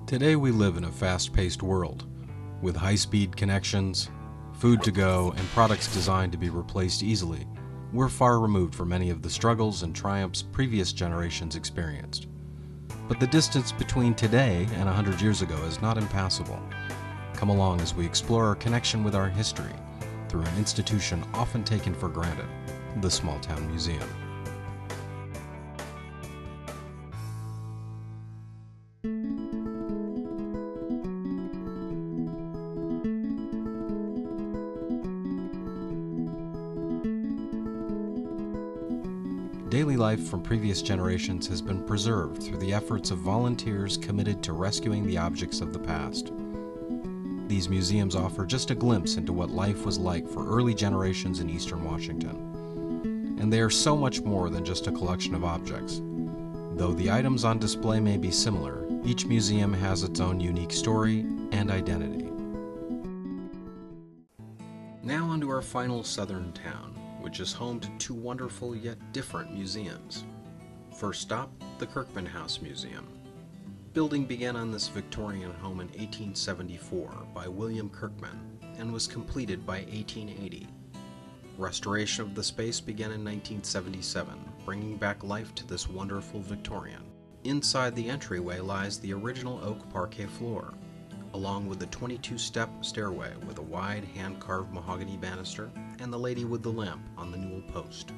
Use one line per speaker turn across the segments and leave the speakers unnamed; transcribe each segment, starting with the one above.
Today we live in a fast-paced world, with high-speed connections, food to go, and products designed to be replaced easily. We're far removed from many of the struggles and triumphs previous generations experienced. But the distance between today and 100 years ago is not impassable. Come along as we explore our connection with our history through an institution often taken for granted, the small-town museum. Daily life from previous generations has been preserved through the efforts of volunteers committed to rescuing the objects of the past. These museums offer just a glimpse into what life was like for early generations in eastern Washington. And they are so much more than just a collection of objects. Though the items on display may be similar, each museum has its own unique story and identity. Now onto our final southern town, which is home to two wonderful yet different museums. First stop, the Kirkman House Museum. Building began on this Victorian home in 1874 by William Kirkman and was completed by 1880. Restoration of the space began in 1977, bringing back life to this wonderful Victorian. Inside the entryway lies the original oak parquet floor, along with the 22-step stairway with a wide hand-carved mahogany banister and the lady with the lamp on the newel post.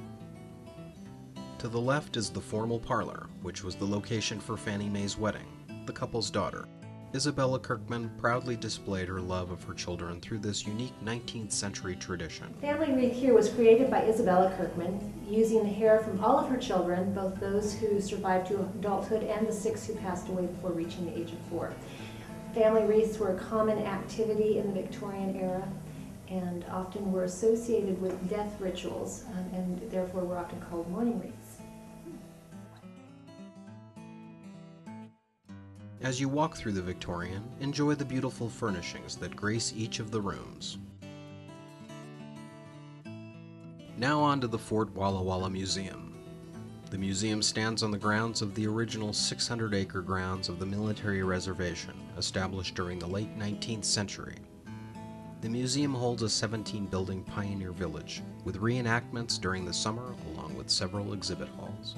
To the left is the formal parlor, which was the location for Fannie Mae's wedding, the couple's daughter. Isabella Kirkman proudly displayed her love of her children through this unique 19th century tradition.
Family wreath here was created by Isabella Kirkman, using the hair from all of her children, both those who survived to adulthood and the 6 who passed away before reaching the age of 4. Family wreaths were a common activity in the Victorian era and often were associated with death rituals and therefore were often called mourning wreaths.
As you walk through the Victorian, enjoy the beautiful furnishings that grace each of the rooms. Now on to the Fort Walla Museum. The museum stands on the grounds of the original 600-acre grounds of the military reservation, established during the late 19th century. The museum holds a 17-building pioneer village, with reenactments during the summer along with several exhibit halls.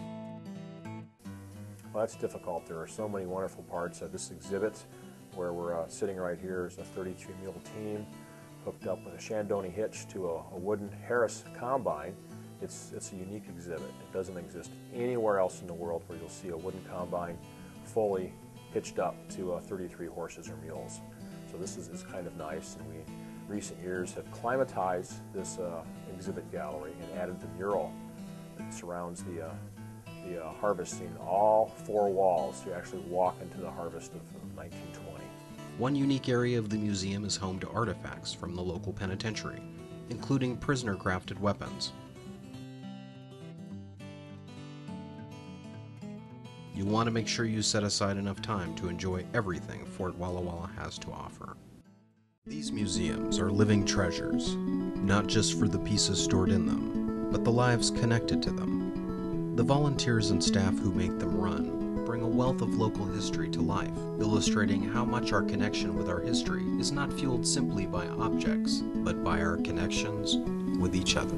Well, that's difficult. There are so many wonderful parts of this exhibit. Where we're sitting right here is a 33-mule team hooked up with a Shandoni hitch to a wooden Harris combine. It's a unique exhibit. It doesn't exist anywhere else in the world where you'll see a wooden combine fully hitched up to 33 horses or mules. So this is kind of nice, and we in recent years have climatized this exhibit gallery and added the mural that surrounds the harvesting, all 4 walls to actually walk into the harvest of 1920.
One unique area of the museum is home to artifacts from the local penitentiary, including prisoner-crafted weapons. You'll want to make sure you set aside enough time to enjoy everything Fort Walla has to offer. These museums are living treasures, not just for the pieces stored in them, but the lives connected to them. The volunteers and staff who make them run bring a wealth of local history to life, illustrating how much our connection with our history is not fueled simply by objects, but by our connections with each other.